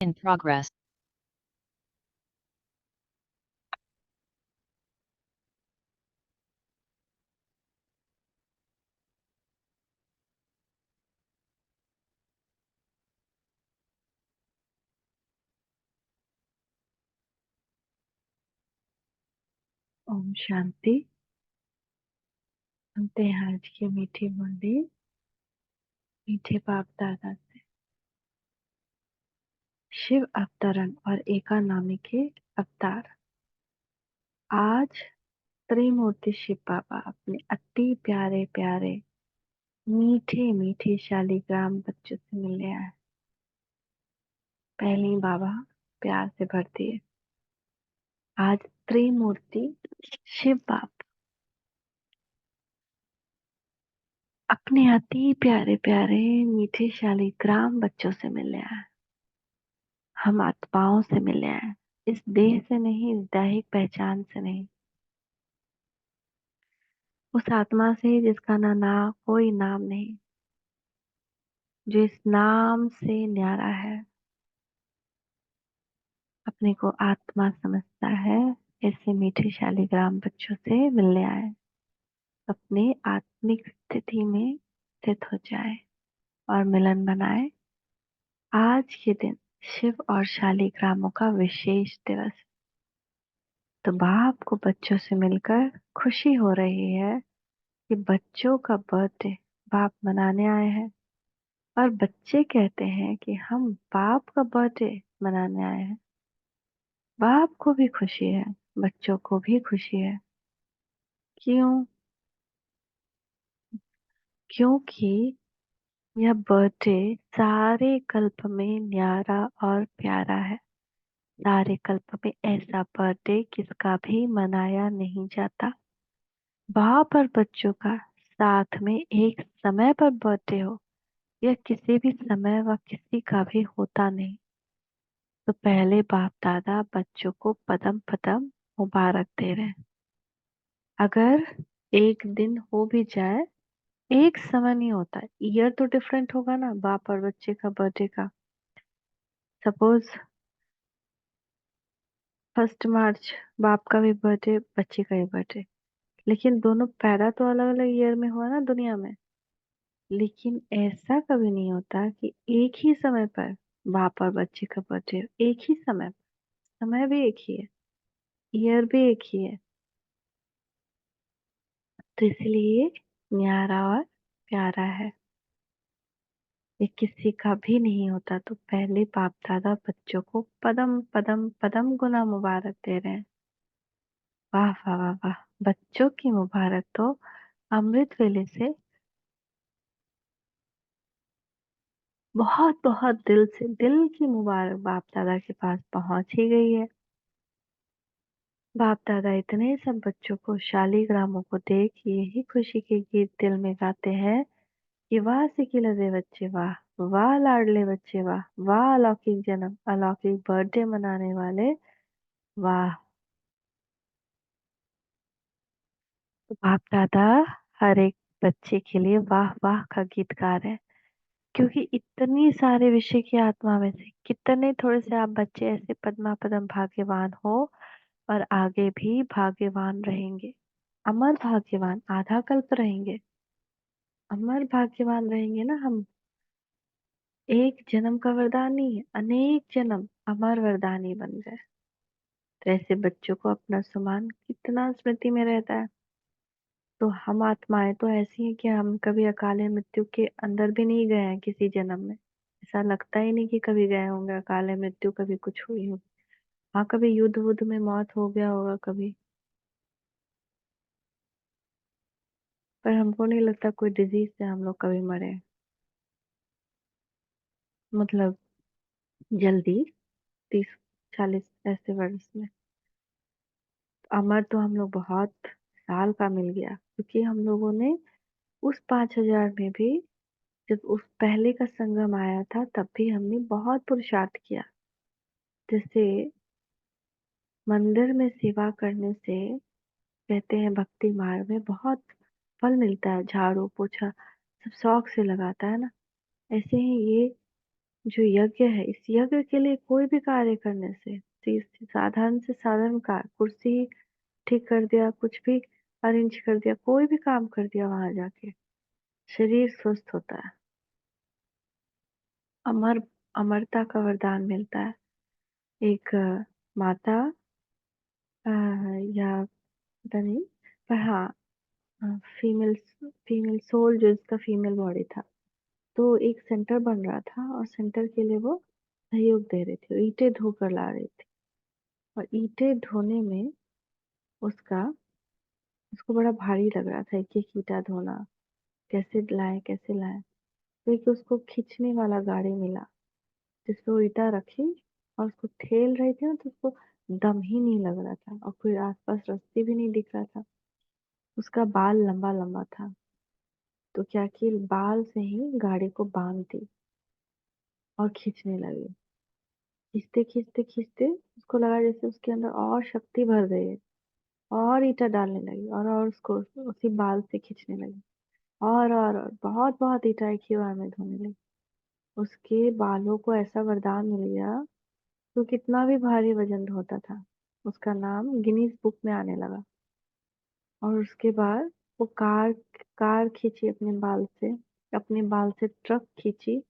In progress. Om Shanti. सुनते हैं आज की मीठी बोली मीठे बाप दादा से। शिव अवतरण और एकानामी के अवतार। आज त्रिमूर्ति शिव बाबा अपने अति प्यारे प्यारे मीठे मीठे शालीग्राम बच्चों से मिलने आए। पहले ही बाबा प्यार से भर दिए। आज त्रिमूर्ति शिव बाबा अपने अति प्यारे प्यारे मीठे शालीग्राम बच्चों से मिलने आए। हम आत्माओं से मिले हैं, इस देह से नहीं, इस दैहिक पहचान से नहीं, उस आत्मा से जिसका ना कोई नाम नहीं, जो इस नाम से न्यारा है, अपने को आत्मा समझता है। ऐसे मीठे शालीग्राम बच्चों से मिलने आए, अपने आत्मिक स्थिति में स्थित हो जाए और मिलन बनाए। आज के दिन शिव और शालीग्रामों का विशेष दिवस। तो बाप को बच्चों से मिलकर खुशी हो रही है कि बच्चों का बर्थडे बाप मनाने आए हैं। और बच्चे कहते हैं कि हम बाप का बर्थडे मनाने आए हैं। बाप को भी खुशी है, बच्चों को भी खुशी है। क्यों? क्योंकि यह बर्थडे सारे कल्प में न्यारा और प्यारा है। सारे कल्प में ऐसा बर्थडे किसका भी मनाया नहीं जाता। बाप और बच्चों का साथ में एक समय पर बर्थडे हो, यह किसी भी समय व किसी का भी होता नहीं। तो पहले बाप दादा बच्चों को पदम पदम मुबारक दे रहे हैं। अगर एक दिन हो भी जाए, एक समय नहीं होता, ईयर तो डिफरेंट होगा ना बाप और बच्चे का बर्थडे का। सपोज 1 मार्च बाप का भी बर्थडे, बच्चे का भी बर्थडे, लेकिन दोनों पैदा तो अलग अलग ईयर में हुआ ना दुनिया में। लेकिन ऐसा कभी नहीं होता कि एक ही समय पर बाप और बच्चे का बर्थडे, एक ही समय। समय भी एक ही है, ईयर भी एक ही है। तो इसलिए न्यारा और प्यारा है, ये किसी का भी नहीं होता। तो पहले बाप दादा बच्चों को पदम पदम पदम गुना मुबारक दे रहे हैं। वाह वाह वाह वाह। बच्चों की मुबारक तो अमृत वेले से बहुत बहुत दिल से, दिल की मुबारक बाप दादा के पास पहुंच ही गई है। बाप दादा इतने सब बच्चों को, शालीग्रामों को देख यही खुशी के गीत दिल में गाते हैं कि वाह सिकिलदे बच्चे वाह, वाह लाडले बच्चे वाह, वाह अलौकिक जन्म, अलौकिक बर्थडे मनाने वाले वाह। तो बाप दादा हर एक बच्चे के लिए वाह वाह का गीत गा रहे हैं। क्योंकि इतनी सारे विषय की आत्मा में से कितने थोड़े से आप बच्चे ऐसे पद्मा पदम भाग्यवान हो और आगे भी भाग्यवान रहेंगे। अमर भाग्यवान, आधा कल्प रहेंगे, अमर भाग्यवान रहेंगे ना हम। एक जन्म का वरदान नहीं है, अनेक जन्म अमर वरदानी बन गए। तो ऐसे बच्चों को अपना सम्मान कितना स्मृति में रहता है। तो हम आत्माएं तो ऐसी हैं कि हम कभी अकाले मृत्यु के अंदर भी नहीं गए हैं किसी जन्म में। ऐसा लगता ही नहीं कि कभी गए होंगे अकाले मृत्यु, कभी कुछ हुई हो। हाँ, कभी युद्ध वुद्ध में मौत हो गया होगा कभी, पर हमको नहीं लगता कोई डिजीज से हम लोग कभी मरे हैं। मतलब जल्दी, 30-40 ऐसे वर्ष में। अमर तो हम लोग बहुत साल का मिल गया, क्योंकि हम लोगों ने उस 5,000 में भी, जब उस पहले का संगम आया था तब भी हमने बहुत पुरुषार्थ किया। जैसे मंदिर में सेवा करने से, कहते हैं भक्ति मार्ग में बहुत फल मिलता है, झाड़ू पोछा सब शौक से लगाता है ना। ऐसे ही ये जो यज्ञ है, इस यज्ञ के लिए कोई भी कार्य करने साधारण से साधारण कार्य, कुर्सी ठीक कर दिया, कुछ भी अरेंज कर दिया, कोई भी काम कर दिया, वहां जाके शरीर स्वस्थ होता है। अमर अमरता का वरदान मिलता है। एक माता, या पता नहीं, पर हाँ, फीमेल फीमेल सोल, जो इसका फीमेल बॉडी था, तो एक सेंटर बन रहा था और सेंटर के लिए वो सहयोग दे रही थी, ईंटें धोकर ला रही थी। और ईंटें धोने में उसका उसको बड़ा भारी लग रहा था, एक एक ईंटा धोना, कैसे लाए कैसे लाए। तो एक उसको खींचने वाला गाड़ी मिला, जिसपे वो ईंटा रखी और उसको ठेल रही थी ना, तो उसको दम ही नहीं लग रहा था, और कोई आसपास रास्ते भी नहीं दिख रहा था। उसका बाल लंबा लंबा था, तो क्या कि बाल से ही गाड़ी को बांध दी और खींचने लगी। खींचते खींचते खींचते उसको लगा जैसे उसके अंदर और शक्ति भर गई है, और ईंटा डालने लगी, और उसको उसी बाल से खींचने लगी, और बहुत बहुत ईंटा एक ही बार में धोने लगी। उसके बालों को ऐसा वरदान मिल गया, तो कितना भी भारी वजन ढोता था, उसका नाम गिनीज बुक में आने लगा। और उसके बाद वो कार कार खींची अपने बाल से ट्रक खींची,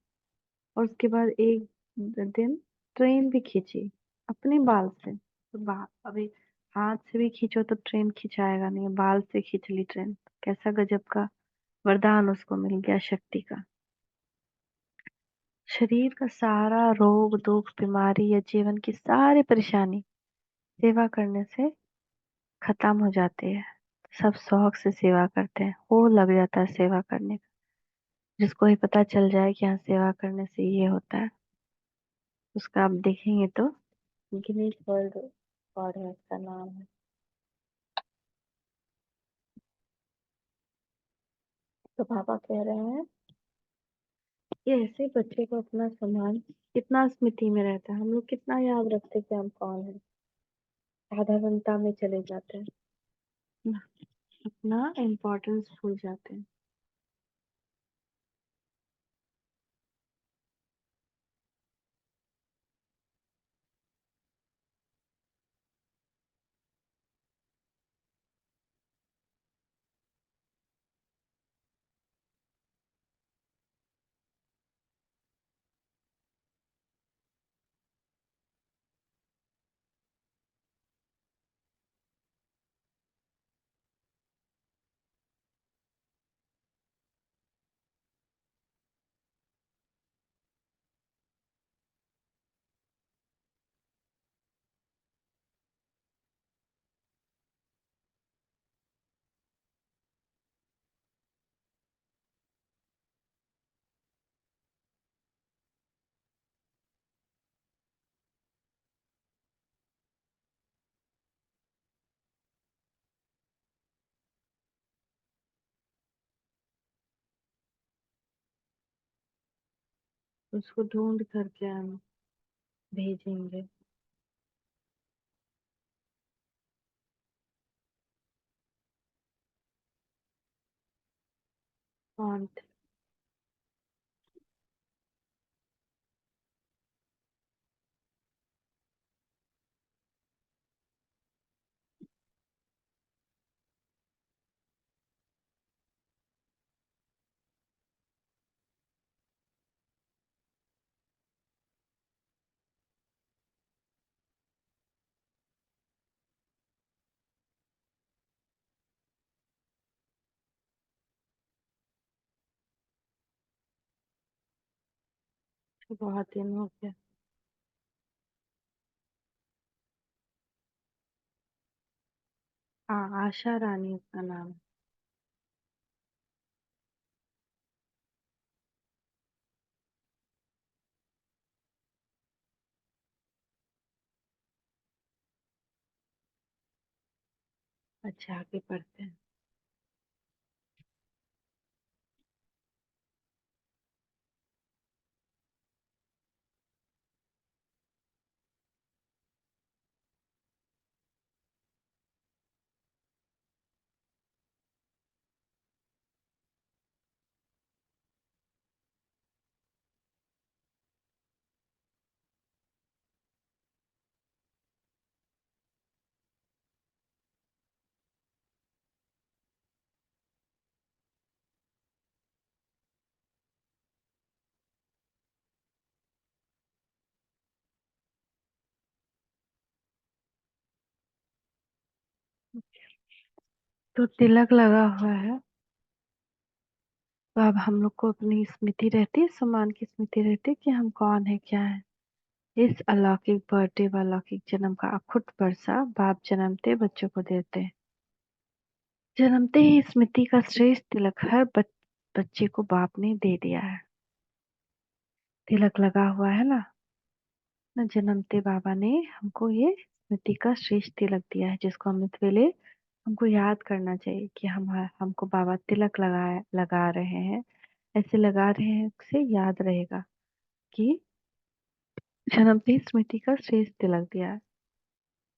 और उसके बाद एक दिन ट्रेन भी खींची अपने बाल से। तो अभी हाथ से भी खींचो तो ट्रेन खिंचाएगा नहीं, बाल से खींच ली ट्रेन। कैसा गजब का वरदान उसको मिल गया, शक्ति का। शरीर का सारा रोग दुख बीमारी या जीवन की सारी परेशानी सेवा करने से खत्म हो जाती है। सब शौक से सेवा करते हैं, वो लग जाता है सेवा करने का। जिसको ही पता चल जाए कि हाँ, सेवा करने से ये होता है, उसका आप देखेंगे तो गिनीज वर्ल्ड रिकॉर्ड है, उसका नाम है। तो पापा कह रहे हैं कि ऐसे बच्चे को अपना सम्मान कितना स्मृति में रहता है, हम लोग कितना याद रखते हैं कि हम कौन है, साधारणता में चले जाते हैं, अपना इम्पोर्टेंस भूल जाते हैं। उसको ढूंढ करके हम भेजेंगे। कौन थे? बहुत दिन हो गया। हाँ, आशा रानी उसका नाम है। अच्छा, आगे पढ़ते हैं। तो तिलक लगा हुआ है। तो अब हम लोग को अपनी स्मृति रहती है, सम्मान की स्मृति रहती है कि हम कौन है, क्या है। इस अलौकिक बर्थडे व अलौकिक जन्म का अखुट वर्षा बाप जन्मते बच्चों को देते हैं। जन्मते ही स्मृति का श्रेष्ठ तिलक हर बच्चे को बाप ने दे दिया है। तिलक लगा हुआ है ना, जन्मते बाबा ने हमको ये स्मृति का श्रेष्ठ तिलक दिया है, जिसको अमृत वेले हमको याद करना चाहिए कि हम हमको बाबा तिलक लगा रहे हैं। ऐसे लगा रहे हैं से याद रहेगा कि जन्मते ही स्मृति का श्रेष्ठ तिलक दिया है।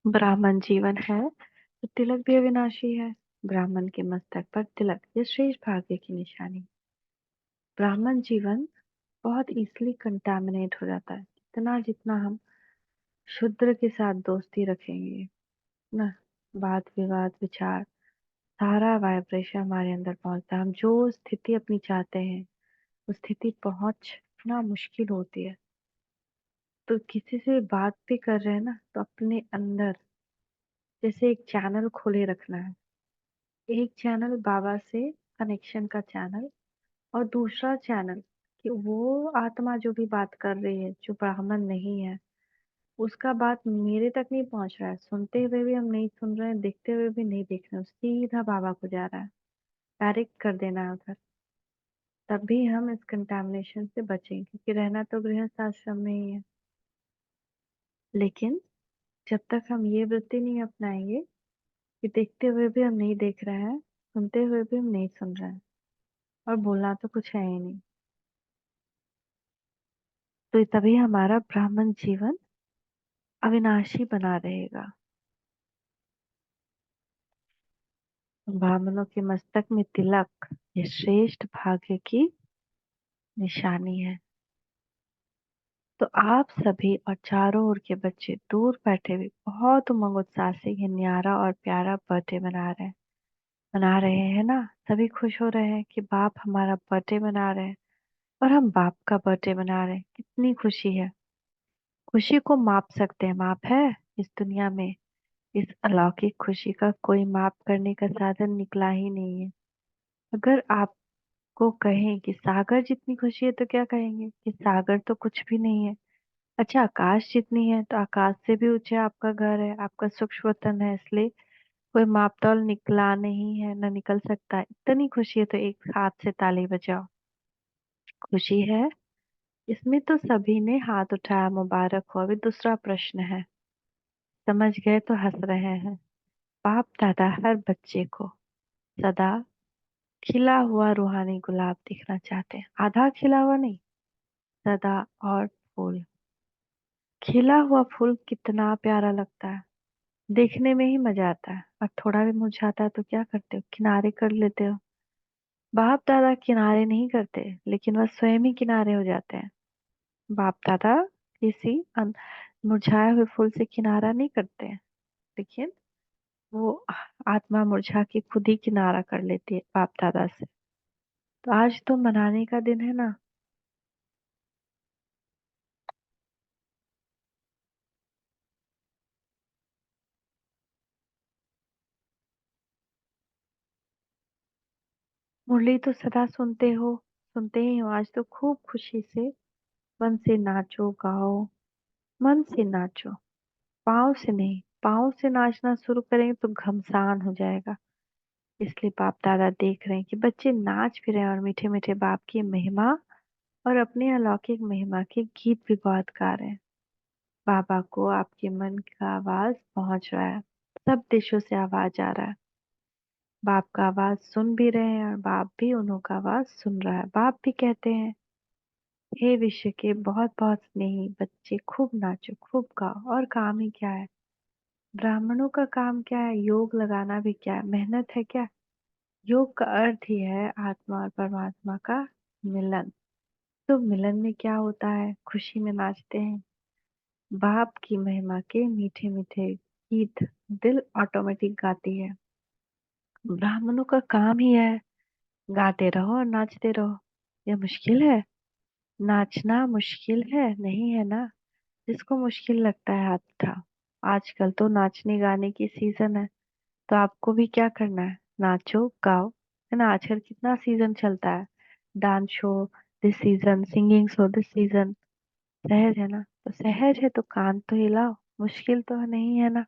ब्राह्मण जीवन है तो तिलक भी अविनाशी है। ब्राह्मण के मस्तक पर तिलक ये श्रेष्ठ भाग्य की निशानी। ब्राह्मण जीवन बहुत इजीली कंटामिनेट हो जाता है। जितना जितना हम शूद्र के साथ दोस्ती रखेंगे ना, वाद विवाद विचार सारा वाइब्रेशन हमारे अंदर पहुंचता है। हम जो स्थिति अपनी चाहते हैं उस स्थिति पहुंचना मुश्किल होती है। तो किसी से बात भी कर रहे हैं ना, तो अपने अंदर जैसे एक चैनल खोले रखना है। एक चैनल बाबा से कनेक्शन का चैनल, और दूसरा चैनल कि वो आत्मा जो भी बात कर रही है जो ब्राह्मण नहीं है, उसका बात मेरे तक नहीं पहुंच रहा है। सुनते हुए भी हम नहीं सुन रहे हैं, देखते हुए भी नहीं देख रहे हैं, सीधा बाबा को जा रहा है, डायरेक्ट कर देना है उधर। तभी हम इस कंटामिनेशन से बचेंगे, क्योंकि रहना तो गृहस्थ आश्रम में ही है। लेकिन जब तक हम ये वृत्ति नहीं अपनाएंगे कि देखते हुए भी हम नहीं देख रहे हैं, सुनते हुए भी हम नहीं सुन रहे हैं, और बोलना तो कुछ है ही नहीं, तो तभी हमारा ब्राह्मण जीवन अविनाशी बना रहेगा। ब्राह्मणों के मस्तक में तिलक ये श्रेष्ठ भाग्य की निशानी है। तो आप सभी और चारों ओर के बच्चे दूर बैठे हुए बहुत उमंग उत्साह से ये न्यारा और प्यारा बर्थडे मना रहे हैं ना। सभी खुश हो रहे हैं कि बाप हमारा बर्थडे मना रहे हैं, और हम बाप का बर्थडे मना रहे हैं। कितनी खुशी है। खुशी को माप सकते हैं, माप है इस दुनिया में। इस अलौकिक खुशी का कोई माप करने का साधन निकला ही नहीं है। अगर आपको कहें कि सागर जितनी खुशी है तो क्या कहेंगे कि सागर तो कुछ भी नहीं है। अच्छा, आकाश जितनी है तो आकाश से भी ऊंचा आपका घर है, आपका सूक्ष्म वतन है, इसलिए कोई मापतौल निकला नहीं है, न निकल सकता है। इतनी खुशी है तो एक हाथ से ताली बजाओ। खुशी है इसमें तो सभी ने हाथ उठाया, मुबारक हो। अभी दूसरा प्रश्न है, समझ गए तो हंस रहे हैं। बाप दादा हर बच्चे को सदा खिला हुआ रूहानी गुलाब दिखना चाहते हैं। आधा खिला हुआ नहीं, सदा। और फूल, खिला हुआ फूल कितना प्यारा लगता है, देखने में ही मजा आता है। और थोड़ा भी मुरझाता है तो क्या करते हो, किनारे कर लेते हो। बाप दादा किनारे नहीं करते, लेकिन वह स्वयं ही किनारे हो जाते हैं। बाप दादा किसी मुरझाए हुए फूल से किनारा नहीं करते हैं, लेकिन वो आत्मा मुरझा के खुद ही किनारा कर लेती है बाप दादा से। तो आज तो मनाने का दिन है ना। मुरली तो सदा सुनते ही हो। आज तो खूब खुशी से मन से नाचो गाओ, मन से नाचो, पाँव से नहीं। पाँव से नाचना शुरू करेंगे तो घमसान हो जाएगा। इसलिए बाप दादा देख रहे हैं कि बच्चे नाच भी रहे हैं, और मीठे मीठे बाप की महिमा और अपनी अलौकिक महिमा के गीत भी बहुत गा रहे हैं। बाबा को आपके मन का आवाज पहुंच रहा है, सब दिशों से आवाज आ रहा है। बाप का आवाज सुन भी रहे हैं, और बाप भी उन्हों का आवाज सुन रहा है। बाप भी कहते हैं, हे विश्व के बहुत बहुत स्नेही बच्चे, खूब नाचो खूब गाओ। और काम ही क्या है, ब्राह्मणों का काम क्या है, योग लगाना भी क्या है, मेहनत है क्या। योग का अर्थ ही है आत्मा और परमात्मा का मिलन। तो मिलन में क्या होता है, खुशी में नाचते हैं। बाप की महिमा के मीठे मीठे गीत दिल ऑटोमेटिक गाती है। ब्राह्मणों का काम ही है गाते रहो और नाचते रहो। यह मुश्किल है, नाचना मुश्किल है नहीं है ना। जिसको मुश्किल लगता है हाथ उठाओ। आजकल तो नाचने गाने की सीजन है, तो आपको भी क्या करना है, नाचो गाओ, है ना। आजकल कितना सीजन चलता है, dance show this season, singing show this season. सहज है ना, तो सहज है तो कान तो हिलाओ। मुश्किल तो नहीं है ना,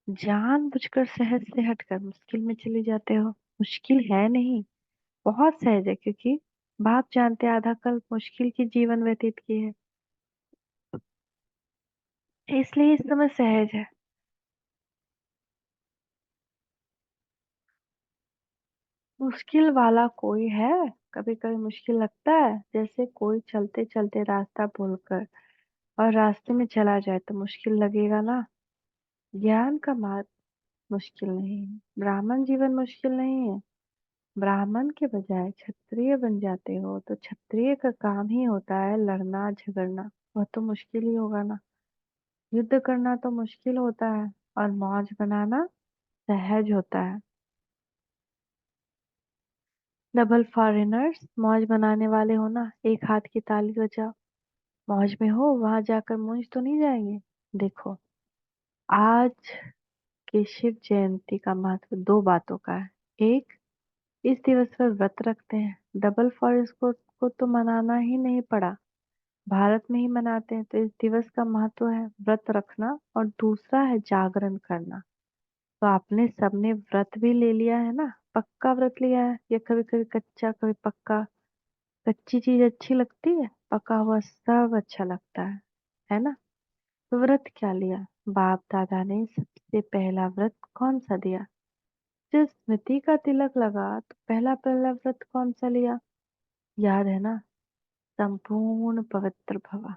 जानबूझकर सहज से हटकर मुश्किल में चले जाते हो। मुश्किल है नहीं, बहुत सहज है, क्योंकि बाप जानते आधा कल्प मुश्किल की जीवन व्यतीत की है, इसलिए इस समय सहज है। मुश्किल वाला कोई है? कभी कभी मुश्किल लगता है, जैसे कोई चलते चलते रास्ता भूलकर और रास्ते में चला जाए तो मुश्किल लगेगा ना। ज्ञान का मार्ग मुश्किल नहीं है, ब्राह्मण जीवन मुश्किल नहीं है। ब्राह्मण के बजाय क्षत्रिय बन जाते हो तो क्षत्रिय का काम ही होता है लड़ना झगड़ना, वह तो मुश्किल ही होगा ना। युद्ध करना तो मुश्किल होता है, और मौज बनाना सहज होता है। डबल फॉरेनर्स, मौज बनाने वाले हो ना, एक हाथ की ताली बजाओ। मौज में हो, वहां जाकर मूंज तो नहीं जाएंगे। देखो, आज के शिव जयंती का महत्व दो बातों का है। एक, इस दिवस पर व्रत रखते हैं। डबल फॉरेस्ट को तो मनाना ही नहीं पड़ा, भारत में ही मनाते हैं, तो इस दिवस का महत्व है व्रत रखना। और दूसरा है जागरण करना। तो आपने सबने व्रत भी ले लिया है ना, पक्का व्रत लिया है, या कभी कभी कच्चा कभी पक्का। कच्ची चीज अच्छी लगती है, पका हुआ सब अच्छा लगता है ना। तो व्रत क्या लिया? बाप दादा ने सबसे पहला व्रत कौन सा दिया? जब स्मृति का तिलक लगा तो पहला पहला व्रत कौन सा लिया? याद है ना? संपूर्ण पवित्र भवा,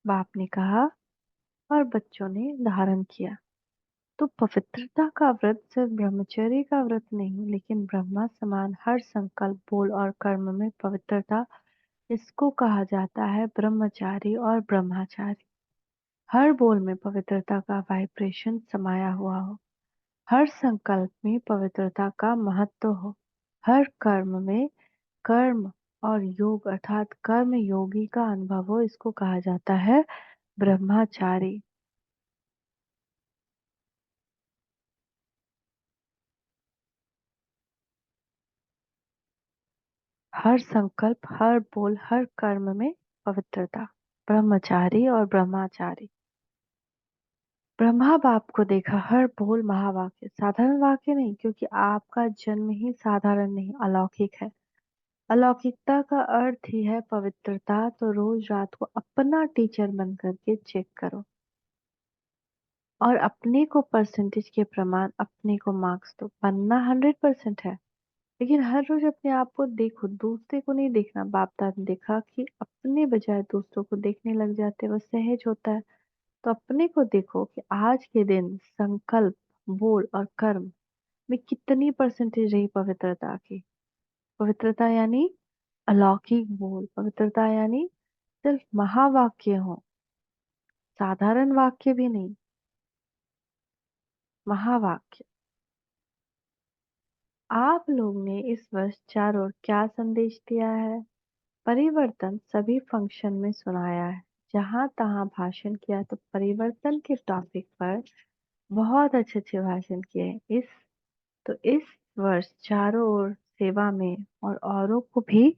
बाप ने कहा, और बच्चों ने धारण किया। तो पवित्रता का व्रत सिर्फ ब्रह्मचर्य का व्रत नहीं, लेकिन ब्रह्मा समान हर संकल्प बोल और कर्म में पवित्रता, इसको कहा जाता है ब्रह्मचारी और ब्रह्माचारी। हर बोल में पवित्रता का वाइब्रेशन समाया हुआ हो, हर संकल्प में पवित्रता का महत्व हो, हर कर्म में कर्म और योग अर्थात कर्म योगी का अनुभव हो, इसको कहा जाता है ब्रह्मचारी। हर संकल्प, हर बोल, हर कर्म में पवित्रता, ब्रह्मचारी और ब्रह्मचारी। ब्रह्मा बाप को देखा, हर बोल महावाक्य, साधारण वाक्य नहीं, क्योंकि आपका जन्म ही साधारण नहीं, अलौकिक है। अलौकिकता का अर्थ ही है पवित्रता। तो रोज रात को अपना टीचर बन करके चेक करो, और अपने को परसेंटेज के प्रमाण, अपने को मार्क्स दो। बनना 100% है, लेकिन हर रोज अपने आप को देखो, दूसरे को नहीं देखना। बाप दादा ने देखा कि अपने बजाय दूसरों को देखने लग जाते, वह सहज होता है। तो अपने को देखो कि आज के दिन संकल्प, बोल और कर्म में कितनी परसेंटेज रही पवित्रता की। पवित्रता यानी अलौकिक बोल, पवित्रता यानी सिर्फ महावाक्य हो, साधारण वाक्य भी नहीं, महावाक्य। आप लोग ने इस वर्ष चारों ओर क्या संदेश दिया है? परिवर्तन सभी फंक्शन में सुनाया है, जहां तहां भाषण किया, तो परिवर्तन के टॉपिक पर बहुत अच्छे अच्छे भाषण किए हैं। तो इस वर्ष चारों ओर सेवा में और औरों को भी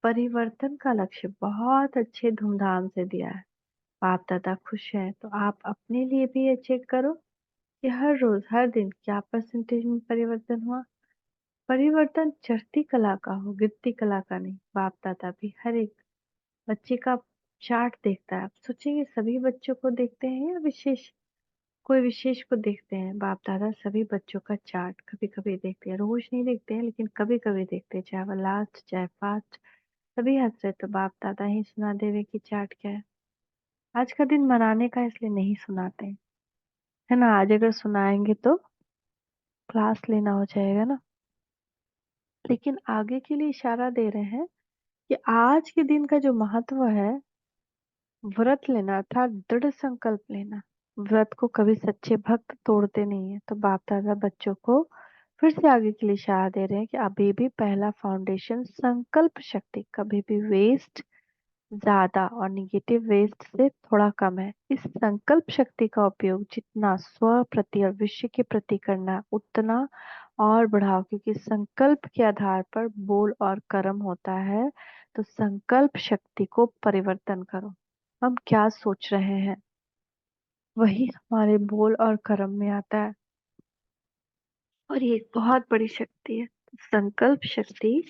परिवर्तन का लक्ष्य बहुत अच्छे धूमधाम से दिया है। बाप दादा खुश हैं, तो आप अपने लिए भी ये चेक करो कि हर रोज हर दिन क्या परसेंटेज में परिवर्तन हुआ। परिवर्तन चढ़ती कला का हो, गिरती कला का नहीं। बाप दादा भी हर एक बच्चे का चार्ट देखता है। आप सोचेंगे सभी बच्चों को देखते हैं या विशेष, कोई विशेष को देखते हैं? बाप दादा सभी बच्चों का चार्ट कभी कभी देखते हैं, रोज नहीं देखते हैं, लेकिन कभी कभी देखते हैं, चाहे वह लास्ट चाहे फास्ट। सभी हंस रहे तो बाप दादा ही सुना देवे कि चार्ट क्या है। आज का दिन मनाने का इसलिए नहीं सुनाते हैं, है ना। आज अगर सुनाएंगे तो क्लास लेना हो जाएगा ना। लेकिन आगे के लिए इशारा दे रहे हैं कि आज के दिन का जो महत्व है, व्रत लेना अर्थात दृढ़ संकल्प लेना। व्रत को कभी सच्चे भक्त तोड़ते नहीं है। तो बाप दादा बच्चों को फिर से आगे के लिए इशारा दे रहे हैं कि अभी भी पहला फाउंडेशन संकल्प शक्ति, कभी भी वेस्ट ज्यादा और निगेटिव वेस्ट से थोड़ा कम है। इस संकल्प शक्ति का उपयोग जितना स्व प्रति और विश्व के प्रति करना, उतना और बढ़ाओ, क्योंकि संकल्प के आधार पर बोल और कर्म होता है। तो संकल्प शक्ति को परिवर्तन करो। हम क्या सोच रहे हैं वही हमारे बोल और कर्म में आता है, और ये एक बहुत बड़ी शक्ति है। तो संकल्प शक्ति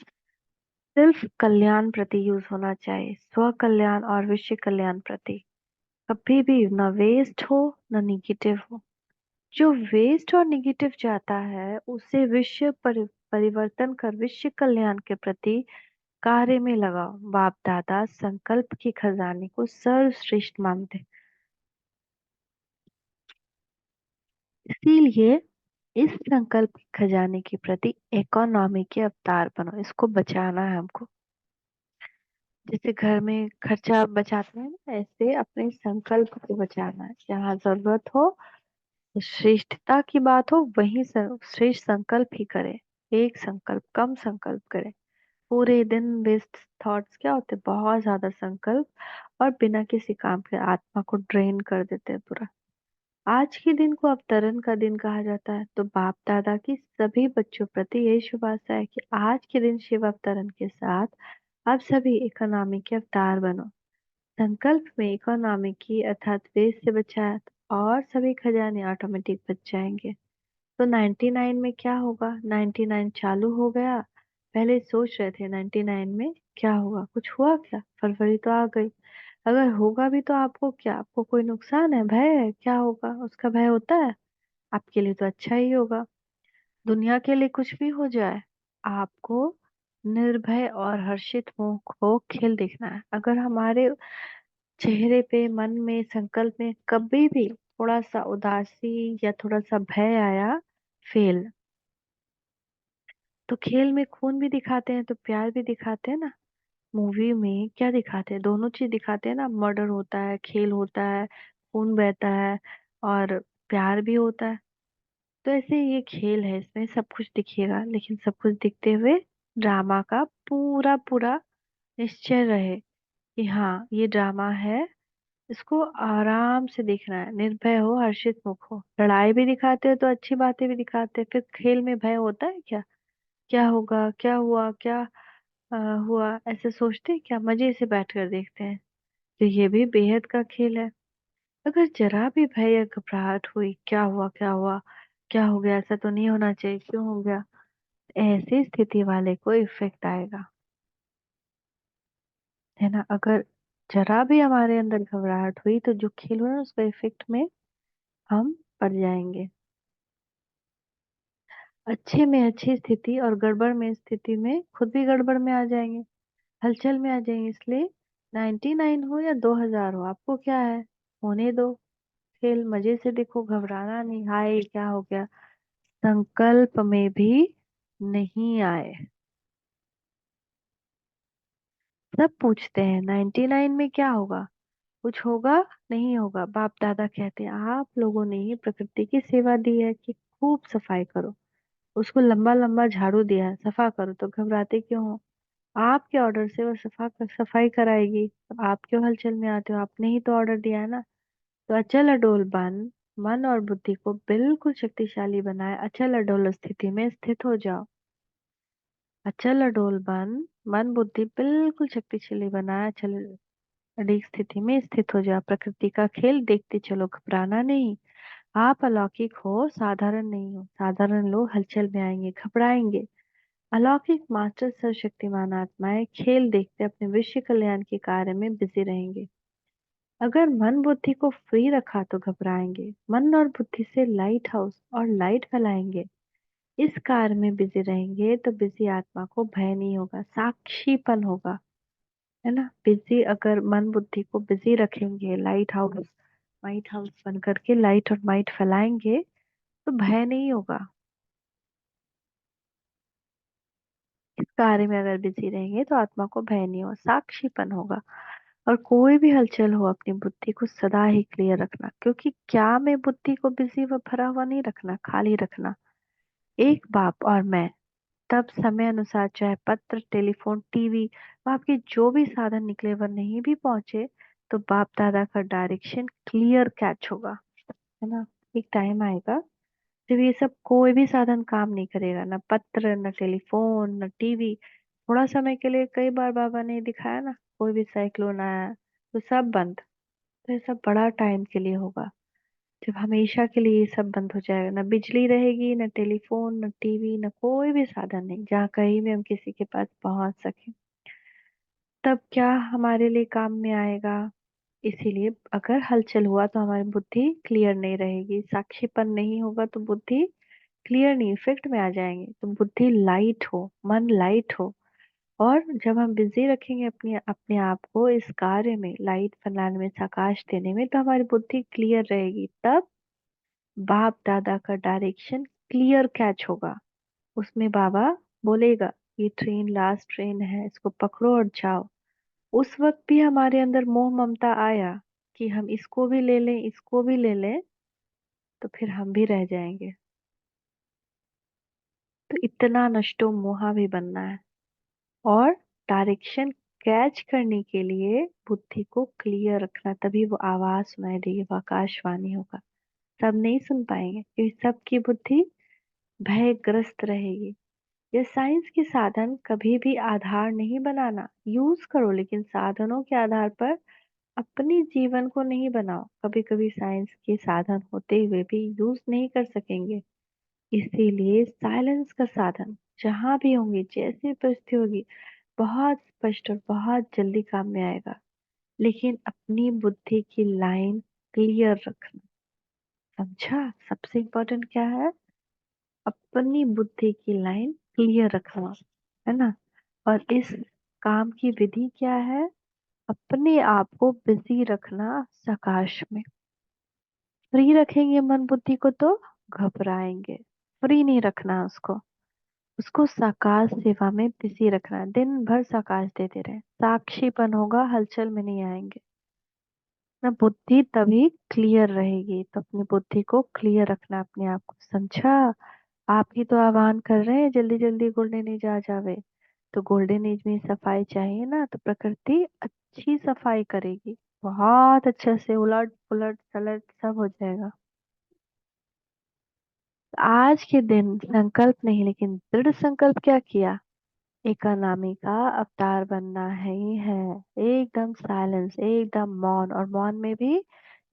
सिर्फ कल्याण प्रति यूज होना चाहिए, स्व कल्याण और विश्व कल्याण प्रति। कभी भी न वेस्ट हो न निगेटिव हो। जो वेस्ट और निगेटिव जाता है उसे परिवर्तन कर विश्व कल्याण के प्रति कार्य में लगाओ। बाप दादा संकल्प के खजाने को सर्वश्रेष्ठ मानते, इसीलिए इस संकल्प के खजाने के प्रति इकोनॉमी के अवतार बनो। इसको बचाना है हमको। जैसे घर में खर्चा बचाते हैं ना, ऐसे अपने संकल्प को बचाना है। जहाँ जरूरत हो, श्रेष्ठता की बात हो, वहीं श्रेष्ठ संकल्प ही करे। एक संकल्प कम संकल्प करे। पूरे दिन वेस्ट थॉट्स क्या होते हैं, बहुत ज्यादा संकल्प, और बिना किसी काम के आत्मा को ड्रेन कर देते हैं पूरा। आज के दिन को अवतरण का दिन कहा जाता है। तो बाप दादा की सभी बच्चों प्रति यही शुभ आशा है कि आज के दिन शिव अवतरण के साथ आप सभी इकोनॉमी के अवतार बनो। संकल्प में इकोनॉमी की अर्थात वेस्ट से बचाया, और सभी खजाने ऑटोमेटिक बच जाएंगे। तो 99 में क्या होगा, 99 चालू हो गया। पहले सोच रहे थे 99 में क्या होगा, कुछ हुआ क्या, फरवरी तो आ गई। अगर होगा भी तो आपको क्या, आपको कोई नुकसान है, भय है, क्या होगा, उसका भय होता है? आपके लिए तो अच्छा ही होगा। दुनिया के लिए कुछ भी हो जाए, आपको निर्भय और हर्षित मुख हो खेल देखना है। अगर हमारे चेहरे पे, मन में, संकल्प में कभी भी थोड़ा सा उदासी या थोड़ा सा भय आया, फेल। तो खेल में खून भी दिखाते हैं तो प्यार भी दिखाते हैं ना। मूवी में क्या दिखाते हैं, दोनों चीज दिखाते हैं ना। मर्डर होता है, खेल होता है, खून बहता है, और प्यार भी होता है। तो ऐसे ये खेल है, इसमें सब कुछ दिखेगा, लेकिन सब कुछ दिखते हुए ड्रामा का पूरा पूरा निश्चय रहे कि हाँ ये ड्रामा है। इसको आराम से देखना है, निर्भय हो, हर्षित मुख हो। लड़ाई भी दिखाते हैं तो अच्छी बातें भी दिखाते हैं, फिर खेल में भय होता है क्या, क्या होगा, क्या हुआ, क्या अ, हुआ, ऐसे सोचते हैं क्या, मजे से बैठकर देखते हैं। तो ये भी बेहद का खेल है। अगर जरा भी भय या घबराहट हुई, क्या हुआ, क्या हुआ, क्या हो गया, ऐसा तो नहीं होना चाहिए, क्यों हो गया, ऐसी स्थिति वाले को इफेक्ट आएगा, है ना। अगर जरा भी हमारे अंदर घबराहट हुई तो जो खेल हुआ ना उसका इफेक्ट में हम पड़ जाएंगे। अच्छे में अच्छी स्थिति और गड़बड़ में स्थिति में खुद भी गड़बड़ में आ जाएंगे, हलचल में आ जाएंगे। इसलिए 99 हो या 2000 हो, आपको क्या है, होने दो। खेल मजे से देखो, घबराना नहीं, हाय क्या हो गया, संकल्प में भी नहीं आए। सब पूछते हैं 99 में क्या होगा, कुछ होगा, नहीं होगा। बाप दादा कहते हैं आप लोगों ने ही प्रकृति की सेवा दी है कि खूब सफाई करो, उसको लंबा लंबा झाड़ू दिया है, सफा करो, तो घबराते क्यों हो? आपके ऑर्डर से वो सफाई कराएगी, तो आप क्यों हलचल में आते हो, आपने ही तो ऑर्डर दिया है ना। तो अचल अडोल बन, मन और बुद्धि को बिल्कुल शक्तिशाली बनाए, अचल अडोल स्थिति में स्थित हो जाओ। अचल अडोल बन, मन बुद्धि बिल्कुल शक्तिशाली बनाए, अचल अडिग स्थिति में स्थित हो जाओ। प्रकृति का खेल देखते चलो, घबराना नहीं। आप अलौकिक हो, साधारण नहीं हो। साधारण लोग हलचल में आएंगे, घबराएंगे। अलौकिक मास्टर सर्वशक्तिमान आत्माएं खेल देखते अपने विश्व कल्याण के कार्य में बिजी रहेंगे। अगर मन बुद्धि को फ्री रखा तो घबराएंगे, मन और बुद्धि से लाइट हाउस और लाइट फैलाएंगे। इस कार्य में बिजी रहेंगे तो बिजी आत्मा को भय नहीं होगा, साक्षीपन होगा, है ना। बिजी अगर मन बुद्धि को बिजी रखेंगे, लाइट हाउस बन करके लाइट और माइट फैलाएंगे, तो भय नहीं होगा। इस कार्य में अगर बिजी रहेंगे तो आत्मा को भय नहीं होगा, साक्षीपन होगा। और कोई भी हलचल हो, अपनी बुद्धि को सदा ही क्लियर रखना, क्योंकि क्या में बुद्धि को बिजी व भरा हुआ नहीं रखना, खाली रखना। एक बाप और मैं, तब समय अनुसार चाहे पत्र, टेलीफोन, टीवी व आपके जो भी साधन निकले वह नहीं भी पहुंचे, तो बाप दादा का डायरेक्शन क्लियर कैच होगा, है ना। एक टाइम आएगा जब ये सब कोई भी साधन काम नहीं करेगा, ना पत्र, ना टेलीफोन, ना टीवी, थोड़ा समय के लिए कई बार बाबा ने दिखाया ना, कोई भी साइक्लोन आया तो सब बंद। तो ये सब बड़ा टाइम के लिए होगा, जब हमेशा के लिए ये सब बंद हो जाएगा, ना बिजली रहेगी, ना टेलीफोन, ना टीवी, ना कोई भी साधन नहीं जहाँ कहीं भी हम किसी के पास पहुंच सके। तब क्या हमारे लिए काम में आएगा? इसीलिए अगर हलचल हुआ तो हमारी बुद्धि क्लियर नहीं रहेगी, साक्षीपन नहीं होगा तो बुद्धि क्लियर नहीं, इफेक्ट में आ जाएंगे। तो बुद्धि लाइट हो, मन लाइट हो, और जब हम बिजी रखेंगे अपने अपने आप को इस कार्य में, लाइट फैलाने में, प्रकाश देने में, तो हमारी बुद्धि क्लियर रहेगी। तब बाप दादा का डायरेक्शन क्लियर कैच होगा। उसमें बाबा बोलेगा ये ट्रेन लास्ट ट्रेन है, इसको पकड़ो और जाओ। उस वक्त भी हमारे अंदर मोह ममता आया कि हम इसको भी ले लें, इसको भी ले लें, तो फिर हम भी रह जाएंगे। तो इतना नष्टो मोहा भी बनना है। और डायरेक्शन कैच करने के लिए बुद्धि को क्लियर रखना, तभी वो आवाज सुनाई देगी, वो आकाशवाणी होगा। सब नहीं सुन पाएंगे क्योंकि सबकी बुद्धि भयग्रस्त रहेगी। ये साइंस के साधन कभी भी आधार नहीं बनाना, यूज करो लेकिन साधनों के आधार पर अपने जीवन को नहीं बनाओ। कभी कभी साइंस के साधन होते हुए भी यूज नहीं कर सकेंगे, इसीलिए साइलेंस का साधन जहां भी होंगे, जैसी परिस्थिति होगी, बहुत स्पष्ट और बहुत जल्दी काम में आएगा। लेकिन अपनी बुद्धि की लाइन क्लियर रखना, समझा? सबसे इम्पोर्टेंट क्या है? अपनी बुद्धि की लाइन क्लियर रखना, है ना? और इस काम की विधि क्या है? अपने आप को बिजी रखना सकाश में। फ्री रखेंगे मन बुद्धि को तो घबराएंगे। फ्री नहीं रखना उसको, उसको साकाश सेवा में बिजी रखना, दिन भर साकाश देते रहे, साक्षीपन होगा, हलचल में नहीं आएंगे ना। बुद्धि तभी क्लियर रहेगी। तो अपनी बुद्धि को क्लियर रखना, अपने आप को, समझा? आप ही तो आह्वान कर रहे हैं जल्दी जल्दी गोल्डन एज आ जावे। तो गोल्डन एज में सफाई चाहिए ना, तो प्रकृति अच्छी सफाई करेगी, बहुत अच्छे से उलट पुलट सलट सब हो जाएगा। आज के दिन संकल्प नहीं लेकिन दृढ़ संकल्प क्या किया? इकोनॉमी का अवतार बनना है ही है। एकदम साइलेंस, एकदम मौन, और मौन में भी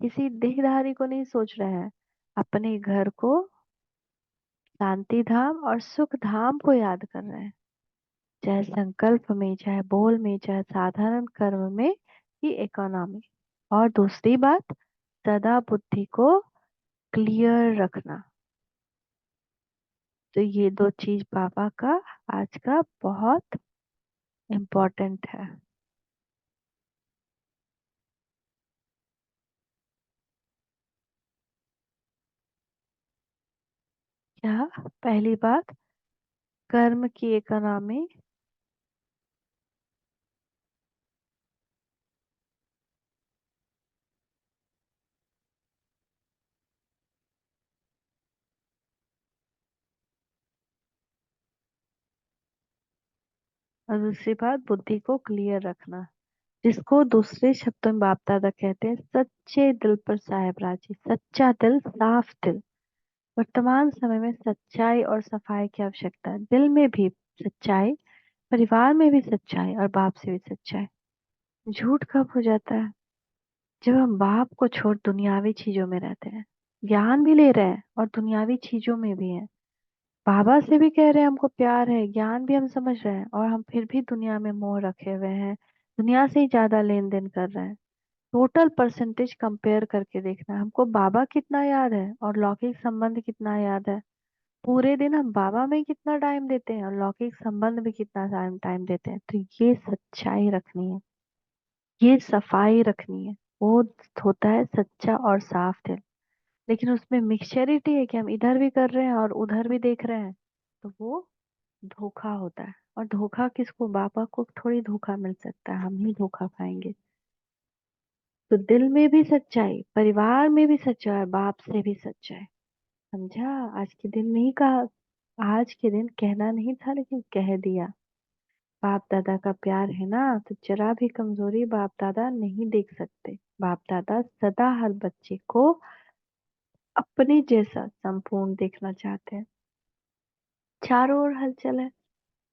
किसी देहधारी को नहीं सोच रहे हैं, अपने घर को, शांति धाम और सुख धाम को याद कर रहे हैं। चाहे संकल्प में, चाहे बोल में, चाहे साधारण कर्म में, ही इकोनॉमी। और दूसरी बात, सदा बुद्धि को क्लियर रखना। तो ये दो चीज पापा का आज का बहुत इम्पोर्टेंट है। क्या? पहली बात, कर्म की इकोनॉमी। और दूसरी बात, बुद्धि को क्लियर रखना, जिसको दूसरे शब्दों में बाप दादा कहते हैं सच्चे दिल पर साहेब राजी। सच्चा दिल, साफ दिल। वर्तमान समय में सच्चाई और सफाई की आवश्यकता है। दिल में भी सच्चाई, परिवार में भी सच्चाई, और बाप से भी सच्चाई। झूठ कब हो जाता है? जब हम बाप को छोड़ दुनियावी चीजों में रहते हैं, ज्ञान भी ले रहे हैं और दुनियावी चीजों में भी हैं। बाबा से भी कह रहे हैं हमको प्यार है, ज्ञान भी हम समझ रहे हैं, और हम फिर भी दुनिया में मोह रखे हुए हैं, दुनिया से ही ज्यादा लेन देन कर रहे हैं। टोटल परसेंटेज कंपेयर करके देखना, हमको बाबा कितना याद है और लौकिक संबंध कितना याद है। पूरे दिन हम बाबा में कितना टाइम देते हैं और लौकिक संबंध में कितना टाइम टाइम देते हैं। तो ये सच्चाई रखनी है, ये सफाई रखनी है। वो होता है सच्चा और साफ दिल। लेकिन उसमें मिक्सचरिटी है कि हम इधर भी कर रहे हैं और उधर भी देख रहे हैं, तो वो धोखा होता है। और धोखा किसको? बाबा को थोड़ी धोखा मिल सकता है, हम ही धोखा खाएंगे। तो दिल में भी सच्चाई, परिवार में भी सच्चाई, और बाप से भी सच्चाई। समझा? आज के दिन नहीं कहा, आज के दिन कहना नहीं था लेकिन कह दिया। बाप दादा का प्यार है ना, तो जरा भी कमजोरी बाप दादा नहीं देख सकते। बाप दादा सदा हर बच्चे को अपने जैसा संपूर्ण देखना चाहते हैं। चारों ओर हलचल है।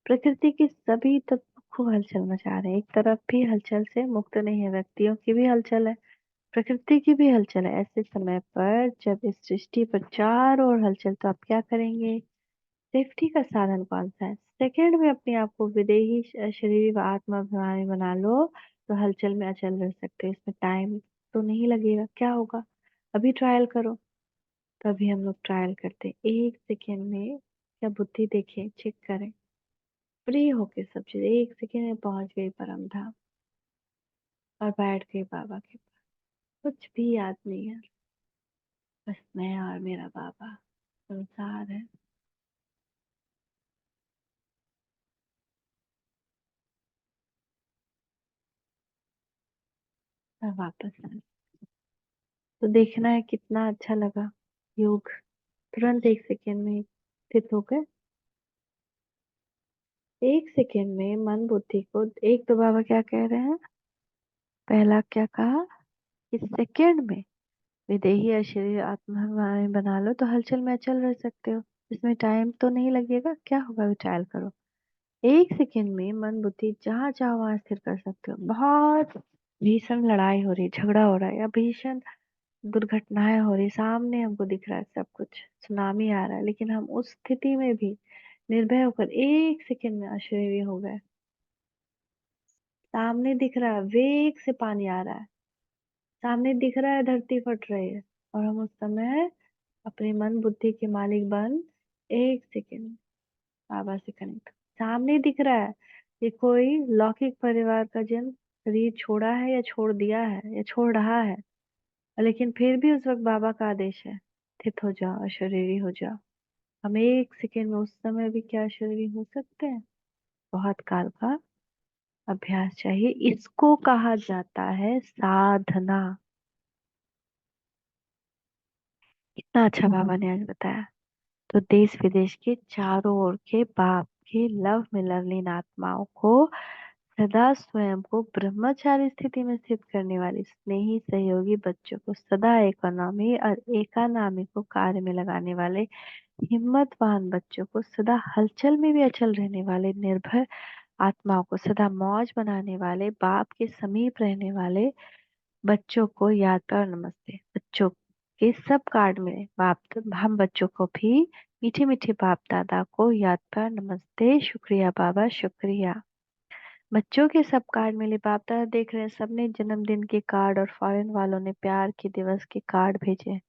प्रकृति के सभी तत्व खूब हलचल मचा रहे हैं। एक तरफ भी हलचल से मुक्त नहीं है, व्यक्तियों की भी हलचल है, प्रकृति की भी हलचल है। ऐसे समय पर जब इस सृष्टि पर चारों ओर हलचल, तो आप क्या करेंगे? सेफ्टी का साधन कौन सा है? सेकंड में अपने आप को विदेही शरीरी व आत्माभिमानी बना लो, तो हलचल में अचल रह सकते हो। इसमें टाइम तो नहीं लगेगा। क्या होगा? अभी ट्रायल करो। तो अभी हम लोग ट्रायल करते हैं। 1 सेकेंड में क्या बुद्धि देखें, चेक करें। फ्री होके सब चीज 1 सेकेंड में पहुंच गई परम धाम, और बैठ गई बाबा के पास। कुछ भी याद नहीं है, बस मैं और मेरा बाबा। संसार है। अब वापस आ, तो देखना है कितना अच्छा लगा योग। तुरंत 1 सेकेंड में स्थित हो गए। 1 सेकेंड में मन बुद्धि को, एक तो बाबा क्या कह रहे हैं? पहला क्या कहा? इस सेकेंड में विदेही या शरीर आत्मा बना लो, तो हलचल में अचल रह सकते हो। इसमें टाइम तो नहीं लगेगा। क्या होगा? अभी ट्रायल करो। 1 सेकेंड में मन बुद्धि जहाँ चाहो वहां स्थिर कर सकते हो। बहुत भीषण लड़ाई हो रही, झगड़ा हो रहा है, या भीषण दुर्घटनाएं हो रही, सामने हमको दिख रहा है सब कुछ, सुनामी आ रहा है, लेकिन हम उस स्थिति में भी निर्भय होकर 1 सेकेंड में अशरीरी हो गए। सामने दिख रहा है वेग से पानी आ रहा है, सामने दिख रहा है धरती फट रही है, और हम उस समय अपने मन बुद्धि के मालिक बन 1 सेकेंड बाबा से कनेक्ट। सामने दिख रहा है कि कोई लौकिक परिवार का जन शरीर छोड़ा है, या छोड़ दिया है, या छोड़ रहा है, लेकिन फिर भी उस वक्त बाबा का आदेश है, स्थित हो जाओ, अशरीरी हो जाओ। हम 1 सेकेंड में उस समय भी क्या अशरीरी हो सकते हैं? बहुत काल का अभ्यास चाहिए। इसको कहा जाता है साधना। कितना अच्छा बाबा ने आज बताया। तो देश विदेश के चारों ओर के बाप के लव में लवलीन आत्माओं को सदा स्वयं को ब्रह्मचारी स्थिति में स्थित करने वाली स्नेही सहयोगी बच्चों को सदा इकोनॉमी और एकानामी को कार्य में लगाने वाले हिम्मतवान बच्चों को सदा हलचल में भी अचल रहने वाले निर्भय आत्माओं को सदा मौज बनाने वाले बाप के समीप रहने वाले बच्चों को याद कर नमस्ते। बच्चों के सब कार्ड में बाप, हम बच्चों को भी मीठे मीठे बाप दादा को याद कर नमस्ते, शुक्रिया बाबा शुक्रिया। बच्चों के सब कार्ड मिले, बाप दादा देख रहे हैं, सबने जन्मदिन के कार्ड और फॉरेन वालों ने प्यार के दिवस के कार्ड भेजे।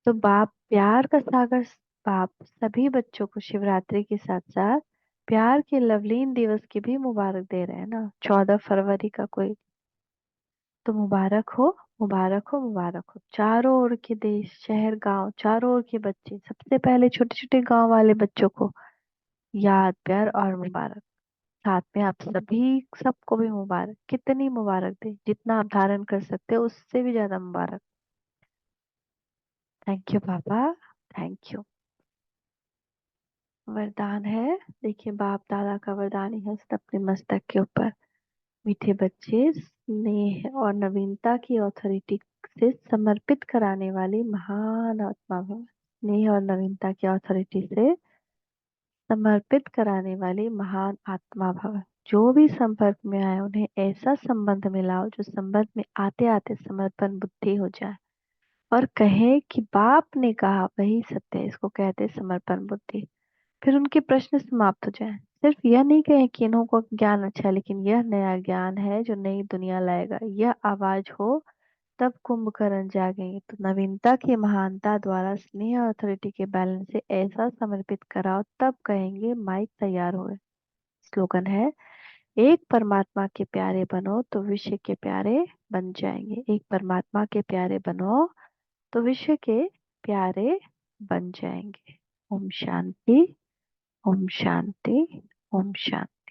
तो बाप प्यार का सागर, बाप सभी बच्चों को शिवरात्रि के साथ साथ प्यार के लवलीन दिवस की भी मुबारक दे रहे हैं ना, 14 फरवरी का कोई। तो मुबारक हो, मुबारक हो, मुबारक हो। चारों ओर के देश शहर गांव, चारों ओर के बच्चे, सबसे पहले छोटे छोटे गांव वाले बच्चों को याद प्यार और मुबारक। साथ में आप सभी सबको भी मुबारक। कितनी मुबारक दे? जितना आप धारण कर सकते हो उससे भी ज्यादा मुबारक। थैंक यू पापा, थैंक यू। वरदान है, देखिए बाप दादा का वरदान ही है अपने मस्तक के ऊपर। मीठे बच्चे स्नेह और नवीनता की अथॉरिटी से समर्पित कराने वाली महान आत्मा भव। स्नेह और नवीनता की अथॉरिटी से समर्पित कराने वाली महान आत्मा भव। जो भी संपर्क में आए उन्हें ऐसा संबंध मिलाओ जो संबंध में आते आते समर्पण बुद्धि हो जाए, और कहे कि बाप ने कहा वही सत्य है। इसको कहते हैं समर्पण बुद्धि। फिर उनके प्रश्न समाप्त हो जाए। सिर्फ यह नहीं कहें कि इन्हों को ज्ञान अच्छा है, लेकिन यह नया ज्ञान है जो नई दुनिया लाएगा। यह आवाज हो तब कुंभकर्ण जागेंगे। तो नवीनता की महानता द्वारा स्नेह और अथॉरिटी के बैलेंस से ऐसा समर्पित कराओ, तब कहेंगे माइक तैयार हुए। स्लोगन है, एक परमात्मा के प्यारे बनो तो विश्व के प्यारे बन जाएंगे। एक परमात्मा के प्यारे बनो तो विश्व के प्यारे बन जाएंगे। ओम शांति, ओम शांति, ओम शांति।